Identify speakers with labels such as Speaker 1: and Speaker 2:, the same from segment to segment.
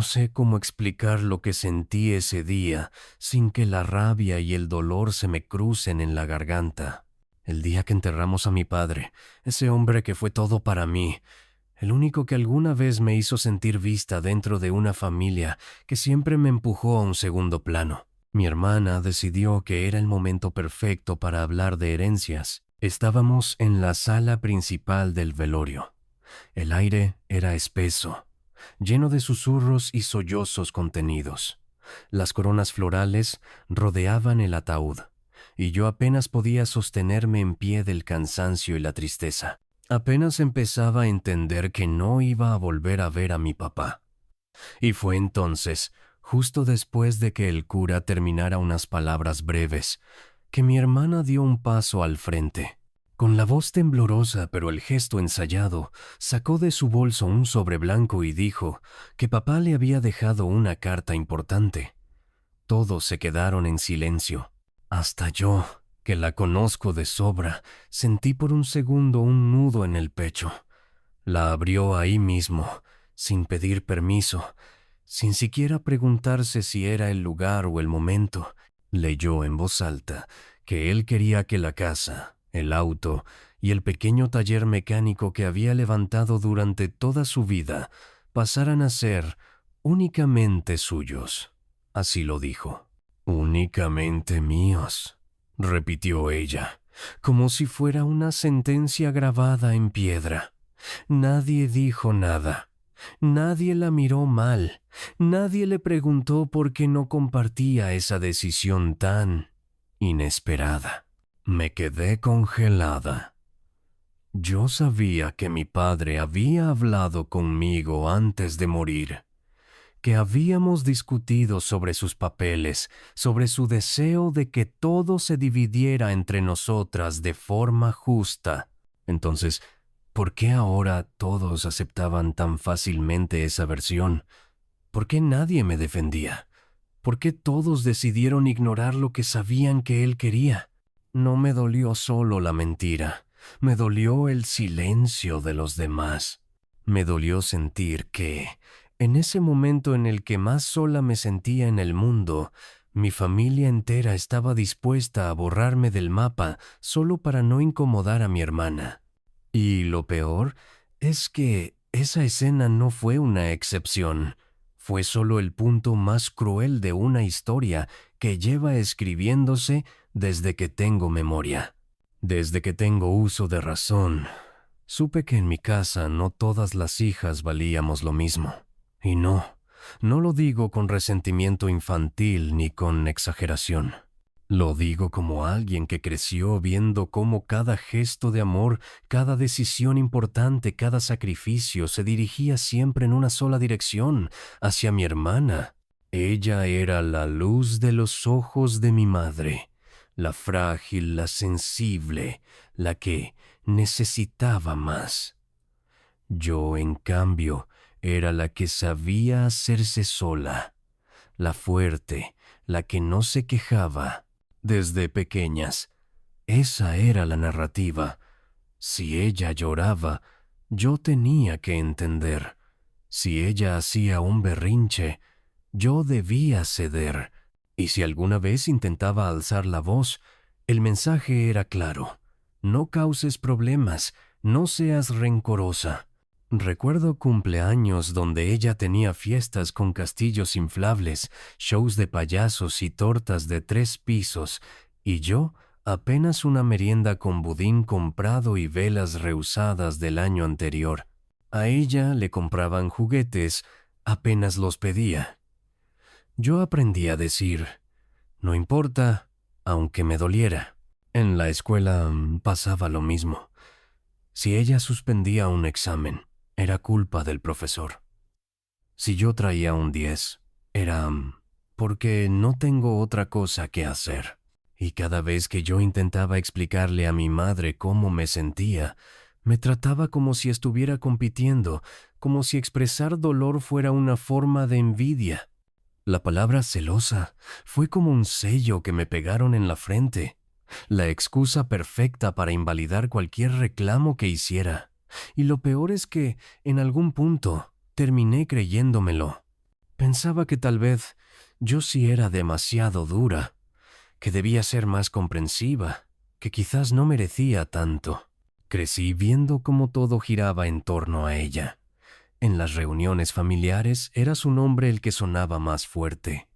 Speaker 1: No sé cómo explicar lo que sentí ese día sin que la rabia y el dolor se me crucen en la garganta. El día que enterramos a mi padre, ese hombre que fue todo para mí, el único que alguna vez me hizo sentir vista dentro de una familia que siempre me empujó a un segundo plano. Mi hermana decidió que era el momento perfecto para hablar de herencias. Estábamos en la sala principal del velorio. El aire era espeso, lleno de susurros y sollozos contenidos. Las coronas florales rodeaban el ataúd, y yo apenas podía sostenerme en pie del cansancio y la tristeza. Apenas empezaba a entender que no iba a volver a ver a mi papá. Y fue entonces, justo después de que el cura terminara unas palabras breves, que mi hermana dio un paso al frente. Con la voz temblorosa pero el gesto ensayado, sacó de su bolso un sobre blanco y dijo que papá le había dejado una carta importante. Todos se quedaron en silencio. Hasta yo, que la conozco de sobra, sentí por un segundo un nudo en el pecho. La abrió ahí mismo, sin pedir permiso, sin siquiera preguntarse si era el lugar o el momento. Leyó en voz alta que él quería que la casa, el auto y el pequeño taller mecánico que había levantado durante toda su vida pasaran a ser únicamente suyos. Así lo dijo. «Únicamente míos», repitió ella, como si fuera una sentencia grabada en piedra. Nadie dijo nada. Nadie la miró mal. Nadie le preguntó por qué no compartía esa decisión tan inesperada. Me quedé congelada. Yo sabía que mi padre había hablado conmigo antes de morir, que habíamos discutido sobre sus papeles, sobre su deseo de que todo se dividiera entre nosotras de forma justa. Entonces, ¿por qué ahora todos aceptaban tan fácilmente esa versión? ¿Por qué nadie me defendía? ¿Por qué todos decidieron ignorar lo que sabían que él quería? No me dolió solo la mentira, me dolió el silencio de los demás. Me dolió sentir que, en ese momento en el que más sola me sentía en el mundo, mi familia entera estaba dispuesta a borrarme del mapa solo para no incomodar a mi hermana. Y lo peor es que esa escena no fue una excepción. Fue solo el punto más cruel de una historia que lleva escribiéndose desde que tengo memoria. Desde que tengo uso de razón, supe que en mi casa no todas las hijas valíamos lo mismo. Y no lo digo con resentimiento infantil ni con exageración. Lo digo como alguien que creció viendo cómo cada gesto de amor, cada decisión importante, cada sacrificio se dirigía siempre en una sola dirección, hacia mi hermana. Ella era la luz de los ojos de mi madre, la frágil, la sensible, la que necesitaba más. Yo, en cambio, era la que sabía hacerse sola, la fuerte, la que no se quejaba. Desde pequeñas, esa era la narrativa. Si ella lloraba, yo tenía que entender. Si ella hacía un berrinche, yo debía ceder. Y si alguna vez intentaba alzar la voz, el mensaje era claro. No causes problemas, no seas rencorosa. Recuerdo cumpleaños donde ella tenía fiestas con castillos inflables, shows de payasos y tortas de 3 pisos, y yo apenas una merienda con budín comprado y velas rehusadas del año anterior. A ella le compraban juguetes, apenas los pedía. Yo aprendí a decir, no importa, aunque me doliera. En la escuela pasaba lo mismo. Si ella suspendía un examen, era culpa del profesor. Si yo traía un 10, era porque no tengo otra cosa que hacer. Y cada vez que yo intentaba explicarle a mi madre cómo me sentía, me trataba como si estuviera compitiendo, como si expresar dolor fuera una forma de envidia. La palabra celosa fue como un sello que me pegaron en la frente, la excusa perfecta para invalidar cualquier reclamo que hiciera. Y lo peor es que, en algún punto, terminé creyéndomelo. Pensaba que tal vez yo sí era demasiado dura, que debía ser más comprensiva, que quizás no merecía tanto. Crecí viendo cómo todo giraba en torno a ella. En las reuniones familiares era su nombre el que sonaba más fuerte.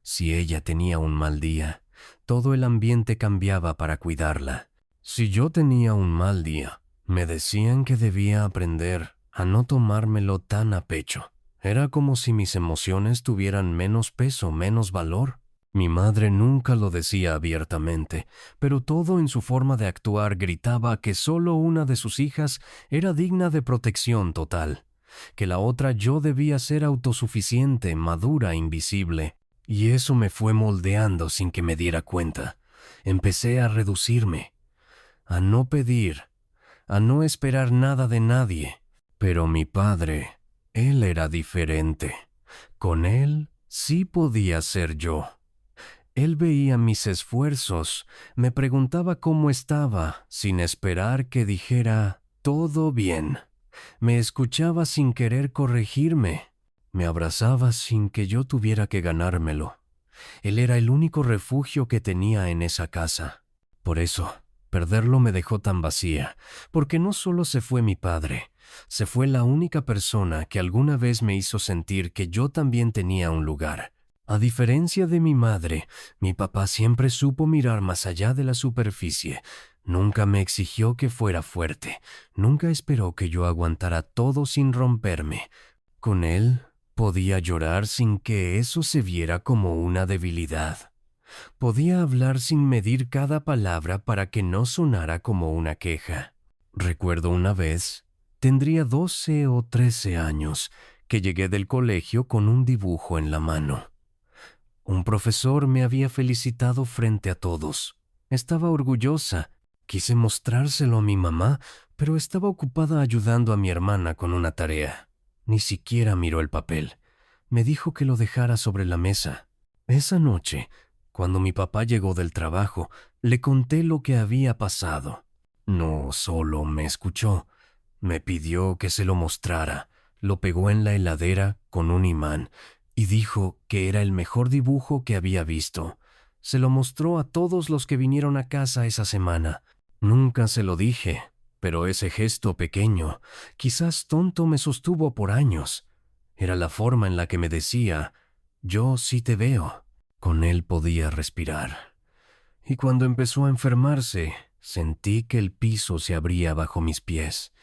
Speaker 1: Si ella tenía un mal día, todo el ambiente cambiaba para cuidarla. Si yo tenía un mal día, me decían que debía aprender a no tomármelo tan a pecho. Era como si mis emociones tuvieran menos peso, menos valor. Mi madre nunca lo decía abiertamente, pero todo en su forma de actuar gritaba que solo una de sus hijas era digna de protección total, que la otra yo debía ser autosuficiente, madura, invisible. Y eso me fue moldeando sin que me diera cuenta. Empecé a reducirme, a no pedir, a no esperar nada de nadie. Pero mi padre, él era diferente. Con él sí podía ser yo. Él veía mis esfuerzos, me preguntaba cómo estaba, sin esperar que dijera todo bien. Me escuchaba sin querer corregirme. Me abrazaba sin que yo tuviera que ganármelo. Él era el único refugio que tenía en esa casa. Por eso, perderlo me dejó tan vacía, porque no solo se fue mi padre, se fue la única persona que alguna vez me hizo sentir que yo también tenía un lugar. A diferencia de mi madre, mi papá siempre supo mirar más allá de la superficie. Nunca me exigió que fuera fuerte, nunca esperó que yo aguantara todo sin romperme. Con él podía llorar sin que eso se viera como una debilidad. Podía hablar sin medir cada palabra para que no sonara como una queja. Recuerdo una vez, tendría 12 o 13 años, que llegué del colegio con un dibujo en la mano. Un profesor me había felicitado frente a todos. Estaba orgullosa. Quise mostrárselo a mi mamá, pero estaba ocupada ayudando a mi hermana con una tarea. Ni siquiera miró el papel. Me dijo que lo dejara sobre la mesa. Esa noche, cuando mi papá llegó del trabajo, le conté lo que había pasado. No solo me escuchó, me pidió que se lo mostrara. Lo pegó en la heladera con un imán y dijo que era el mejor dibujo que había visto. Se lo mostró a todos los que vinieron a casa esa semana. Nunca se lo dije, pero ese gesto pequeño, quizás tonto, me sostuvo por años. Era la forma en la que me decía, yo sí te veo. Con él podía respirar. Y cuando empezó a enfermarse, sentí que el piso se abría bajo mis pies.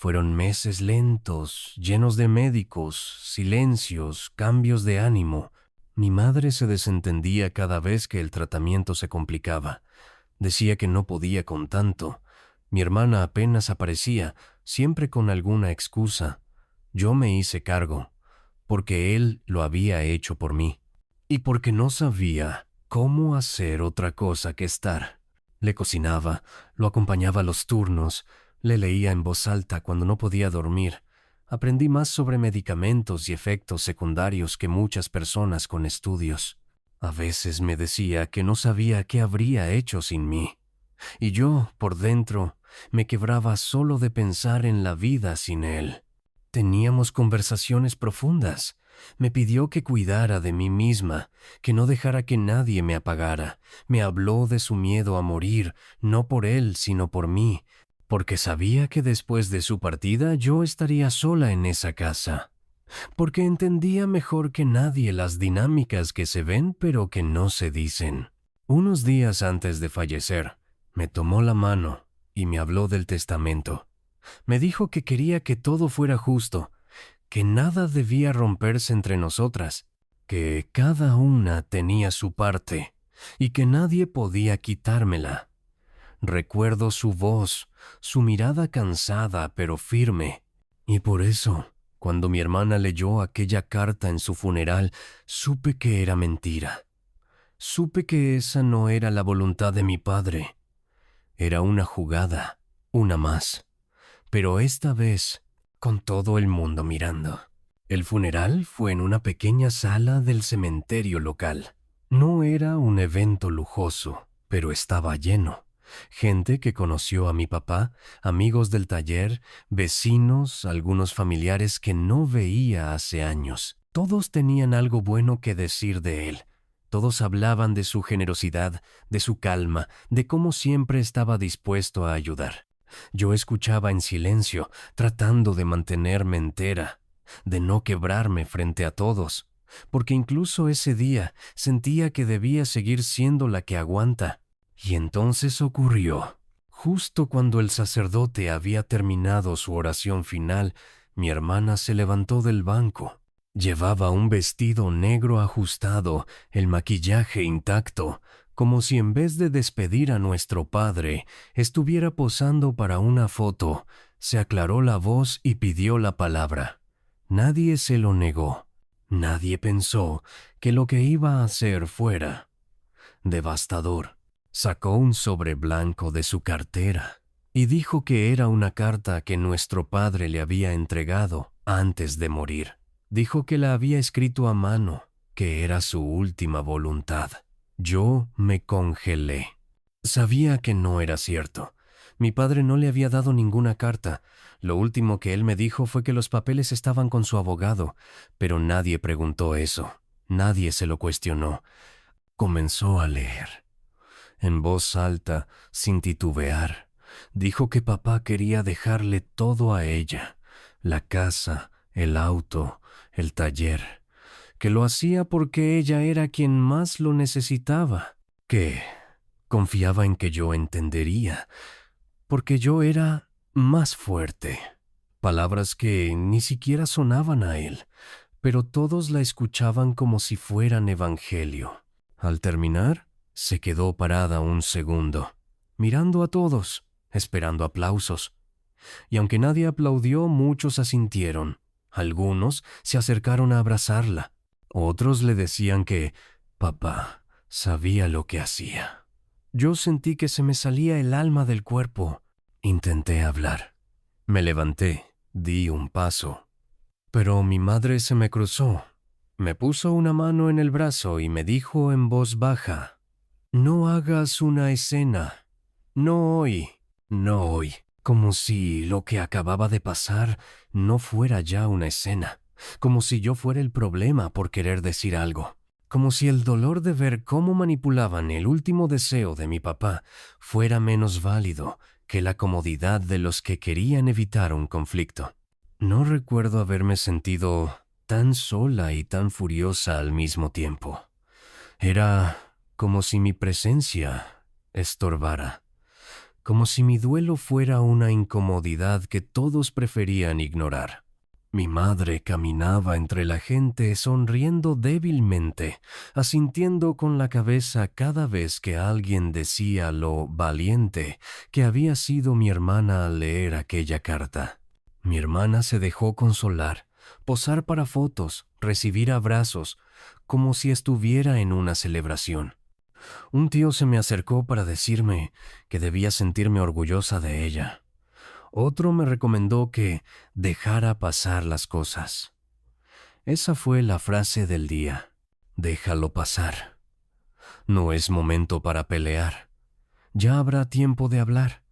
Speaker 1: Fueron meses lentos, llenos de médicos, silencios, cambios de ánimo. Mi madre se desentendía cada vez que el tratamiento se complicaba. Decía que no podía con tanto. Mi hermana apenas aparecía, siempre con alguna excusa. Yo me hice cargo, porque él lo había hecho por mí. Y porque no sabía cómo hacer otra cosa que estar. Le cocinaba, lo acompañaba a los turnos, le leía en voz alta cuando no podía dormir. Aprendí más sobre medicamentos y efectos secundarios que muchas personas con estudios. A veces me decía que no sabía qué habría hecho sin mí. Y yo, por dentro, me quebraba solo de pensar en la vida sin él. Teníamos conversaciones profundas. Me pidió que cuidara de mí misma, que no dejara que nadie me apagara. Me habló de su miedo a morir, no por él, sino por mí, porque sabía que después de su partida yo estaría sola en esa casa. Porque entendía mejor que nadie las dinámicas que se ven pero que no se dicen. Unos días antes de fallecer, me tomó la mano y me habló del testamento. Me dijo que quería que todo fuera justo, que nada debía romperse entre nosotras, que cada una tenía su parte y que nadie podía quitármela. Recuerdo su voz, su mirada cansada pero firme, y por eso, cuando mi hermana leyó aquella carta en su funeral, supe que era mentira. Supe que esa no era la voluntad de mi padre. Era una jugada, una más. Pero esta vez, con todo el mundo mirando. El funeral fue en una pequeña sala del cementerio local. No era un evento lujoso, pero estaba lleno. Gente que conoció a mi papá, amigos del taller, vecinos, algunos familiares que no veía hace años. Todos tenían algo bueno que decir de él. Todos hablaban de su generosidad, de su calma, de cómo siempre estaba dispuesto a ayudar. Yo escuchaba en silencio, tratando de mantenerme entera, de no quebrarme frente a todos, porque incluso ese día sentía que debía seguir siendo la que aguanta. Y entonces ocurrió. Justo cuando el sacerdote había terminado su oración final, mi hermana se levantó del banco. Llevaba un vestido negro ajustado, el maquillaje intacto, como si en vez de despedir a nuestro padre, estuviera posando para una foto. Se aclaró la voz y pidió la palabra. Nadie se lo negó. Nadie pensó que lo que iba a hacer fuera devastador. Sacó un sobre blanco de su cartera y dijo que era una carta que nuestro padre le había entregado antes de morir. Dijo que la había escrito a mano, que era su última voluntad. Yo me congelé. Sabía que no era cierto. Mi padre no le había dado ninguna carta. Lo último que él me dijo fue que los papeles estaban con su abogado, pero nadie preguntó eso. Nadie se lo cuestionó. Comenzó a leer. En voz alta, sin titubear, dijo que papá quería dejarle todo a ella, la casa, el auto, el taller, que lo hacía porque ella era quien más lo necesitaba, que confiaba en que yo entendería, porque yo era más fuerte. Palabras que ni siquiera sonaban a él, pero todos la escuchaban como si fueran evangelio. Al terminar, se quedó parada un segundo, mirando a todos, esperando aplausos. Y aunque nadie aplaudió, muchos asintieron. Algunos se acercaron a abrazarla. Otros le decían que papá sabía lo que hacía. Yo sentí que se me salía el alma del cuerpo. Intenté hablar. Me levanté, di un paso. Pero mi madre se me cruzó. Me puso una mano en el brazo y me dijo en voz baja: «No hagas una escena. No hoy, no hoy». Como si lo que acababa de pasar no fuera ya una escena. Como si yo fuera el problema por querer decir algo. Como si el dolor de ver cómo manipulaban el último deseo de mi papá fuera menos válido que la comodidad de los que querían evitar un conflicto. No recuerdo haberme sentido tan sola y tan furiosa al mismo tiempo. Era como si mi presencia estorbara, como si mi duelo fuera una incomodidad que todos preferían ignorar. Mi madre caminaba entre la gente sonriendo débilmente, asintiendo con la cabeza cada vez que alguien decía lo valiente que había sido mi hermana al leer aquella carta. Mi hermana se dejó consolar, posar para fotos, recibir abrazos, como si estuviera en una celebración. Un tío se me acercó para decirme que debía sentirme orgullosa de ella. Otro me recomendó que dejara pasar las cosas. Esa fue la frase del día. Déjalo pasar. No es momento para pelear. Ya habrá tiempo de hablar.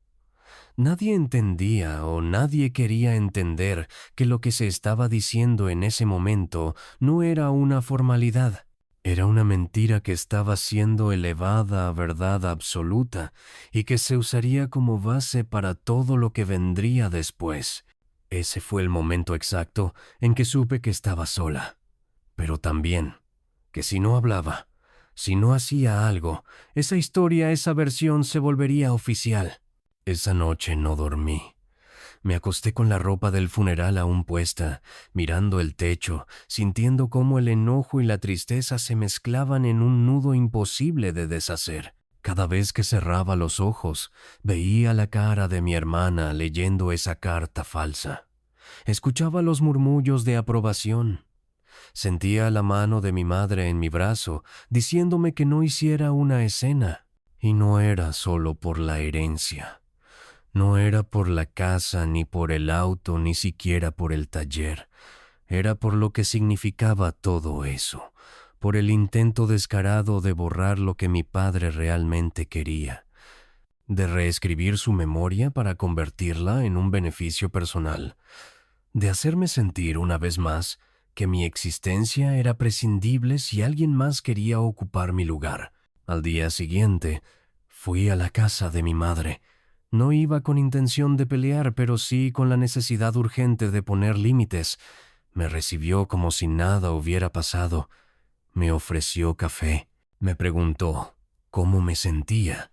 Speaker 1: Nadie entendía o nadie quería entender que lo que se estaba diciendo en ese momento no era una formalidad. Era una mentira que estaba siendo elevada a verdad absoluta y que se usaría como base para todo lo que vendría después. Ese fue el momento exacto en que supe que estaba sola. Pero también que si no hablaba, si no hacía algo, esa historia, esa versión se volvería oficial. Esa noche no dormí. Me acosté con la ropa del funeral aún puesta, mirando el techo, sintiendo cómo el enojo y la tristeza se mezclaban en un nudo imposible de deshacer. Cada vez que cerraba los ojos, veía la cara de mi hermana leyendo esa carta falsa. Escuchaba los murmullos de aprobación. Sentía la mano de mi madre en mi brazo, diciéndome que no hiciera una escena. Y no era solo por la herencia. No era por la casa, ni por el auto, ni siquiera por el taller. Era por lo que significaba todo eso, por el intento descarado de borrar lo que mi padre realmente quería, de reescribir su memoria para convertirla en un beneficio personal, de hacerme sentir una vez más que mi existencia era prescindible si alguien más quería ocupar mi lugar. Al día siguiente, fui a la casa de mi madre. No iba con intención de pelear, pero sí con la necesidad urgente de poner límites. Me recibió como si nada hubiera pasado. Me ofreció café. Me preguntó cómo me sentía,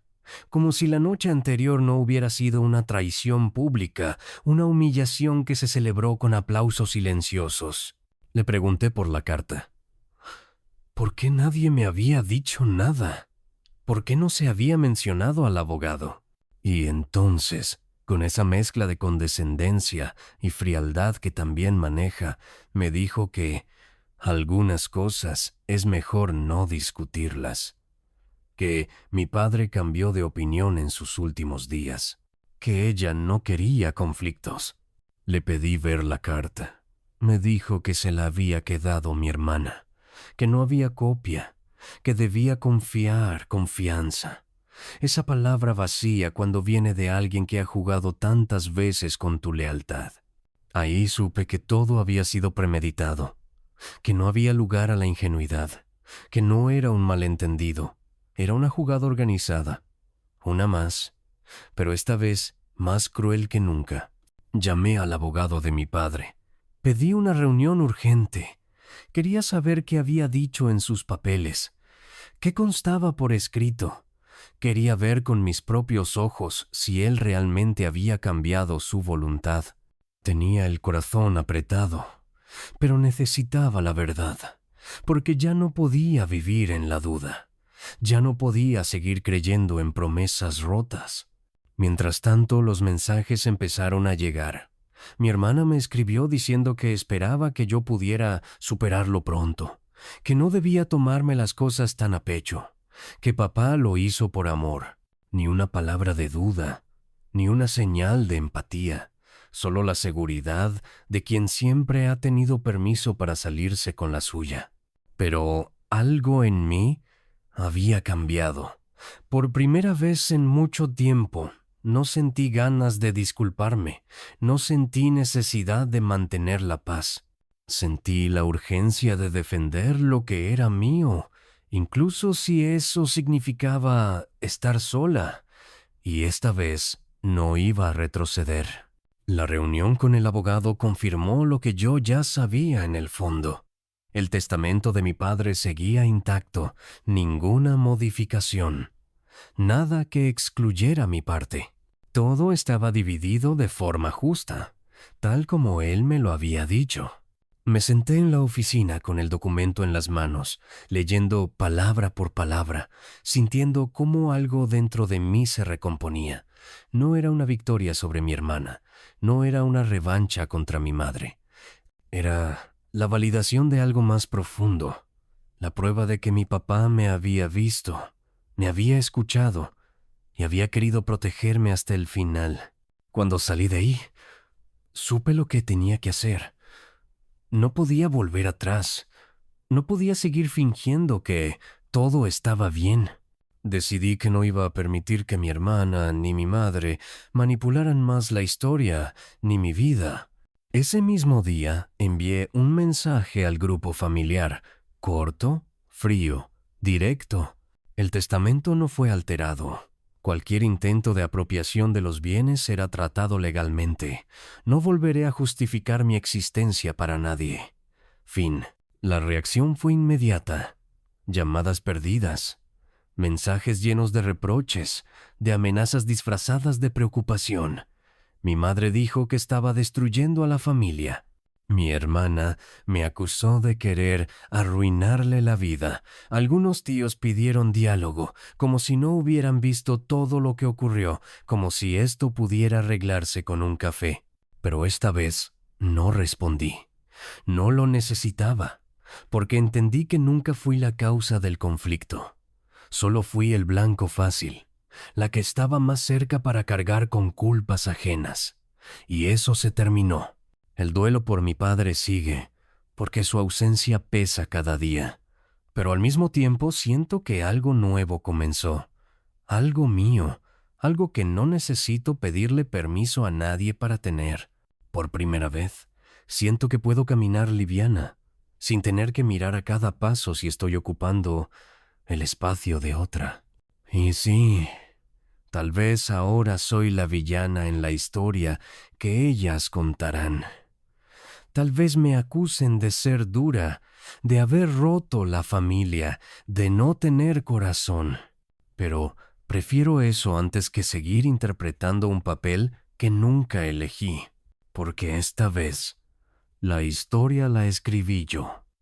Speaker 1: como si la noche anterior no hubiera sido una traición pública, una humillación que se celebró con aplausos silenciosos. Le pregunté por la carta. ¿Por qué nadie me había dicho nada? ¿Por qué no se había mencionado al abogado? Y entonces, con esa mezcla de condescendencia y frialdad que también maneja, me dijo que algunas cosas es mejor no discutirlas, que mi padre cambió de opinión en sus últimos días, que ella no quería conflictos. Le pedí ver la carta. Me dijo que se la había quedado mi hermana, que no había copia, que debía confiar, confianza. Esa palabra vacía cuando viene de alguien que ha jugado tantas veces con tu lealtad. Ahí supe que todo había sido premeditado, que no había lugar a la ingenuidad, que no era un malentendido, era una jugada organizada, una más, pero esta vez más cruel que nunca. Llamé al abogado de mi padre. Pedí una reunión urgente. Quería saber qué había dicho en sus papeles, qué constaba por escrito. Quería ver con mis propios ojos si él realmente había cambiado su voluntad. Tenía el corazón apretado, pero necesitaba la verdad, porque ya no podía vivir en la duda. Ya no podía seguir creyendo en promesas rotas. Mientras tanto, los mensajes empezaron a llegar. Mi hermana me escribió diciendo que esperaba que yo pudiera superarlo pronto, que no debía tomarme las cosas tan a pecho, que papá lo hizo por amor. Ni una palabra de duda, ni una señal de empatía, solo la seguridad de quien siempre ha tenido permiso para salirse con la suya. Pero algo en mí había cambiado. Por primera vez en mucho tiempo, no sentí ganas de disculparme, no sentí necesidad de mantener la paz. Sentí la urgencia de defender lo que era mío, incluso si eso significaba estar sola. Y esta vez no iba a retroceder. La reunión con el abogado confirmó lo que yo ya sabía en el fondo. El testamento de mi padre seguía intacto, ninguna modificación, nada que excluyera mi parte. Todo estaba dividido de forma justa, tal como él me lo había dicho. Me senté en la oficina con el documento en las manos, leyendo palabra por palabra, sintiendo cómo algo dentro de mí se recomponía. No era una victoria sobre mi hermana, no era una revancha contra mi madre. Era la validación de algo más profundo, la prueba de que mi papá me había visto, me había escuchado y había querido protegerme hasta el final. Cuando salí de ahí, supe lo que tenía que hacer. No podía volver atrás. No podía seguir fingiendo que todo estaba bien. Decidí que no iba a permitir que mi hermana ni mi madre manipularan más la historia ni mi vida. Ese mismo día envié un mensaje al grupo familiar, corto, frío, directo. El testamento no fue alterado. Cualquier intento de apropiación de los bienes será tratado legalmente. No volveré a justificar mi existencia para nadie. Fin. La reacción fue inmediata. Llamadas perdidas, mensajes llenos de reproches, de amenazas disfrazadas de preocupación. Mi madre dijo que estaba destruyendo a la familia. Mi hermana me acusó de querer arruinarle la vida. Algunos tíos pidieron diálogo, como si no hubieran visto todo lo que ocurrió, como si esto pudiera arreglarse con un café. Pero esta vez no respondí. No lo necesitaba, porque entendí que nunca fui la causa del conflicto. Solo fui el blanco fácil, la que estaba más cerca para cargar con culpas ajenas. Y eso se terminó. El duelo por mi padre sigue, porque su ausencia pesa cada día. Pero al mismo tiempo siento que algo nuevo comenzó. Algo mío, algo que no necesito pedirle permiso a nadie para tener. Por primera vez, siento que puedo caminar liviana, sin tener que mirar a cada paso si estoy ocupando el espacio de otra. Y sí, tal vez ahora soy la villana en la historia que ellas contarán. Tal vez me acusen de ser dura, de haber roto la familia, de no tener corazón. Pero prefiero eso antes que seguir interpretando un papel que nunca elegí, porque esta vez la historia la escribí yo.